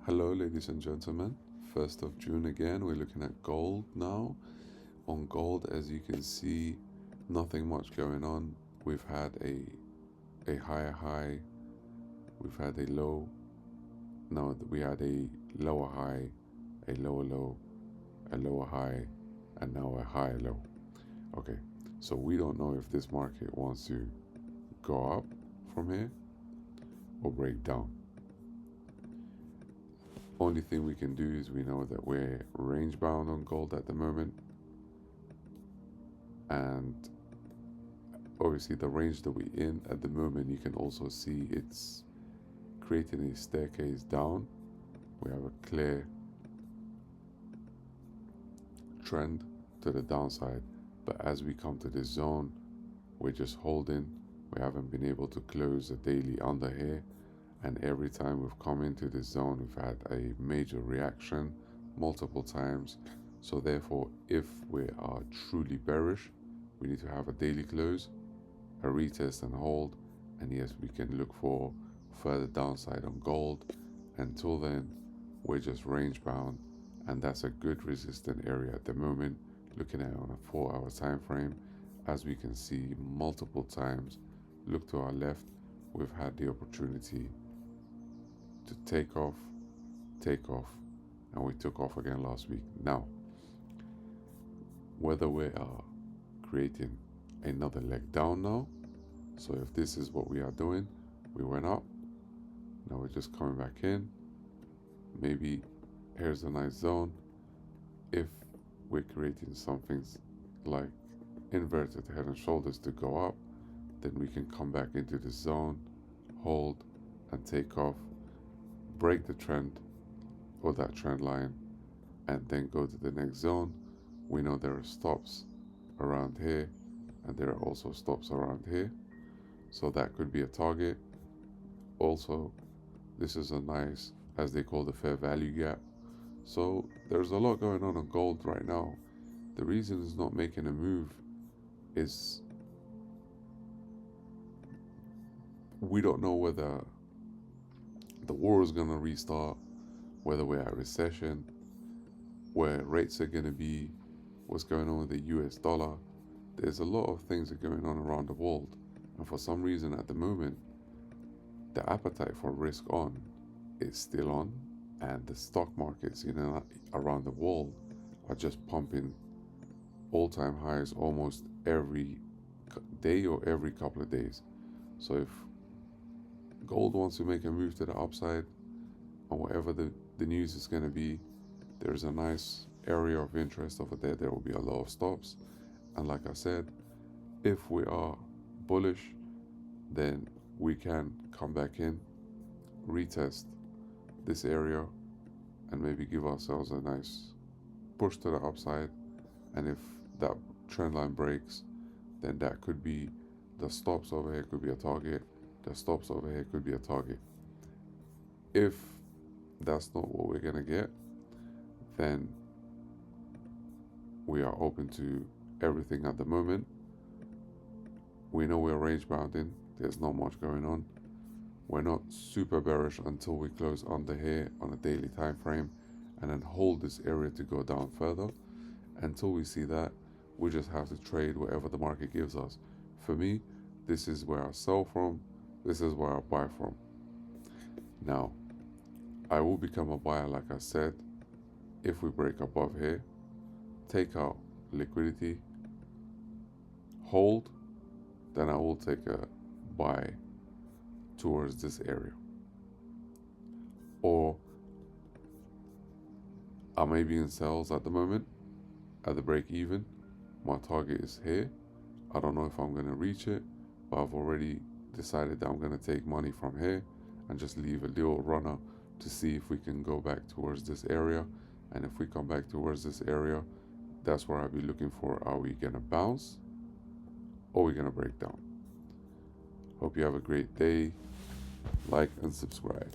Hello, ladies and gentlemen. 1st of June again. We're looking at gold now. On gold, as you can see, nothing much going on. We've had a higher high, we've had a low. No, we had a lower high, a lower low, a lower high, and now a higher low. Okay, so we don't know if this market wants to go up from here or break down. Only thing we can do is we know that we're range bound on gold at the moment, and obviously the range that we're in at the moment, you can also see it's creating a staircase down. We have a clear trend to the downside, but as we come to this zone, we're just holding. We haven't been able to close a daily under here, and every time we've come into this zone, we've had a major reaction multiple times. So therefore, if we are truly bearish, we need to have a daily close, a retest and hold, and yes, we can look for further downside on gold. Until then, we're just range bound, and that's a good resistant area at the moment. Looking at it on a 4-hour time frame, as we can see multiple times, look to our left, we've had the opportunity to take off, and we took off again last week. Now, whether we are creating another leg down now, so if this is what we are doing, we went up, now we're just coming back in. Maybe here's a nice zone. If we're creating something like inverted head and shoulders to go up, then we can come back into the zone, hold and take off, break the trend or that trend line, and then go to the next zone. We know there are stops around here, and there are also stops around here, so that could be a target. Also, this is a nice, as they call, the fair value gap. So there's a lot going on gold right now. The reason it's not making a move is we don't know whether the war is going to restart, whether we're at recession, where rates are going to be, what's going on with the US dollar. There's a lot of things that are going on around the world, and for some reason at the moment, the appetite for risk on is still on, and the stock markets around the world are just pumping all-time highs almost every day or every couple of days. So if gold wants to make a move to the upside, and whatever the news is going to be, there's a nice area of interest over there. There will be a lot of stops, and like I said, if we are bullish, then we can come back in, retest this area, and maybe give ourselves a nice push to the upside. And if that trend line breaks, then that could be the stops over here, could be a target. The stops over here could be a target. If that's not what we're gonna get, then we are open to everything at the moment. We know we're range bounding, there's not much going on. We're not super bearish until we close under here on a daily time frame, and then hold this area to go down further. Until we see that, we just have to trade whatever the market gives us. For me, this is where I sell from, this is where I buy from. Now, I will become a buyer, like I said, if we break above here, take out liquidity, hold, then I will take a buy towards this area. Or I may be in sales at the moment, at the break even. My target is here. I don't know if I'm going to reach it, but I've already decided that I'm going to take money from here and just leave a little runner to see if we can go back towards this area. And if we come back towards this area, that's where I'll be looking for, are we going to bounce or are we going to break down? Hope you have a great day. Like and subscribe.